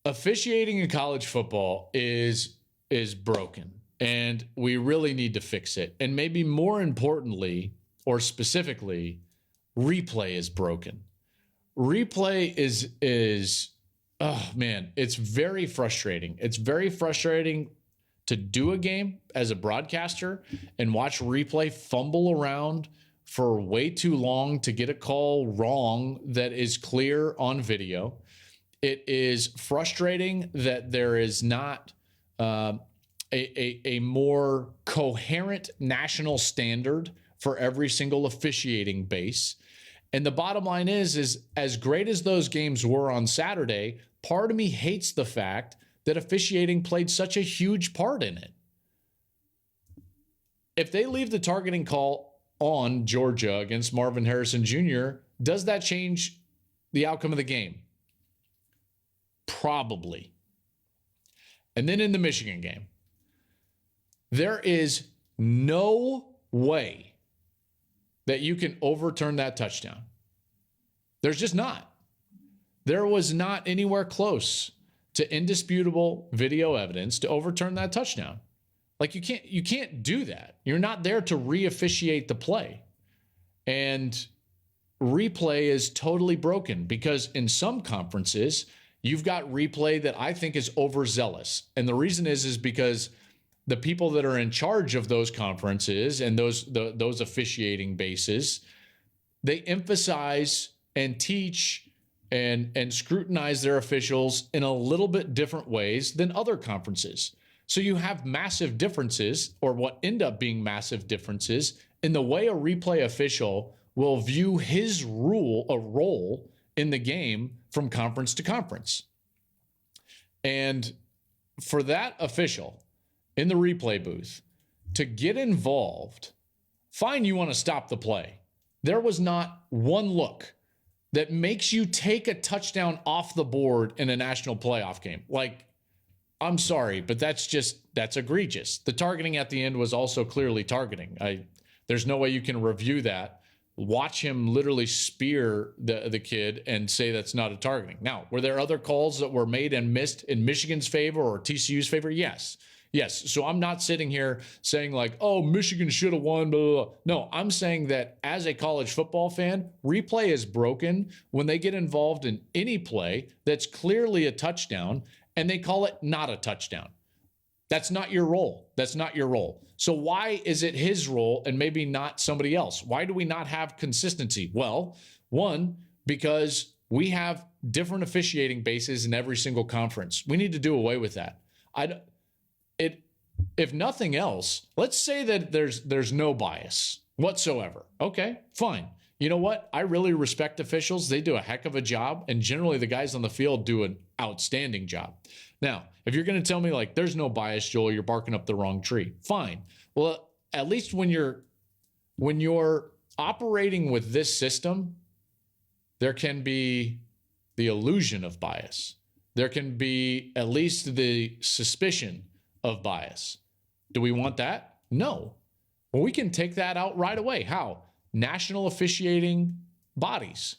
Officiating in college football is broken, and we really need to fix it. And maybe more importantly, or specifically, replay is broken. Replay is oh man, it's very frustrating. It's very frustrating to do a game as a broadcaster and watch replay fumble around for way too long to get a call wrong that is clear on video. It is frustrating that there is not a more coherent national standard for every single officiating base. And the bottom line is as great as those games were on Saturday, part of me hates the fact that officiating played such a huge part in it. If they leave the targeting call on Georgia against Marvin Harrison Jr., does that change the outcome of the game? Probably. And then in the Michigan game, there is no way that you can overturn that touchdown. There's just not. There was not anywhere close to indisputable video evidence to overturn that touchdown. Like you can't do that. You're not there to re-officiate the play. And replay is totally broken because in some conferences, you've got replay that I think is overzealous. And the reason is because the people that are in charge of those conferences and those officiating bases, they emphasize and teach and scrutinize their officials in a little bit different ways than other conferences. So you have massive differences, or what end up being massive differences, in the way a replay official will view his role in the game from conference to conference. And for that official in the replay booth to get involved, fine, you want to stop the play. There was not one look that makes you take a touchdown off the board in a national playoff game. Like, I'm sorry, but that's egregious. The targeting at the end was also clearly targeting. There's no way you can review that, watch him literally spear the kid and say that's not a targeting. Now, were there other calls that were made and missed in Michigan's favor or TCU's favor? Yes. So I'm not sitting here saying like, oh, Michigan should have won, blah, blah, blah. No, I'm saying that as a college football fan, replay is broken when they get involved in any play that's clearly a touchdown and they call it not a touchdown. That's not your role. So why is it his role and maybe not somebody else? Why do we not have consistency? Well, one, because we have different officiating bases in every single conference. We need to do away with that. If nothing else, let's say that there's no bias whatsoever. Okay, fine. You know what? I really respect officials. They do a heck of a job, and generally the guys on the field do an outstanding job. Now, if you're going to tell me like there's no bias, Joel, you're barking up the wrong tree. Fine. Well, at least when you're operating with this system, there can be the illusion of bias. There can be at least the suspicion of bias. Do we want that? No. Well, we can take that out right away. How? National officiating bodies.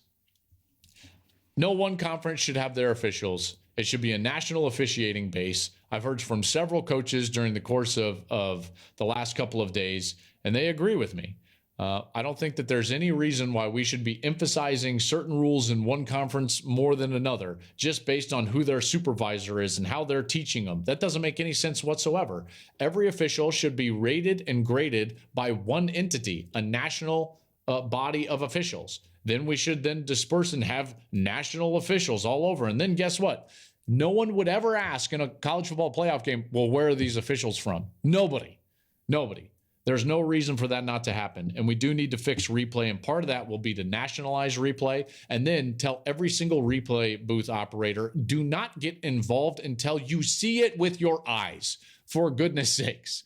No one conference should have their officials. It should be a national officiating base. I've heard from several coaches during the course of the last couple of days, and they agree with me. I don't think that there's any reason why we should be emphasizing certain rules in one conference more than another, just based on who their supervisor is and how they're teaching them. That doesn't make any sense whatsoever. Every official should be rated and graded by one entity, a national body of officials. Then we should then disperse and have national officials all over. And then guess what? No one would ever ask in a college football playoff game, well, where are these officials from? Nobody. There's no reason for that not to happen. And we do need to fix replay. And part of that will be to nationalize replay and then tell every single replay booth operator, do not get involved until you see it with your eyes, for goodness sakes.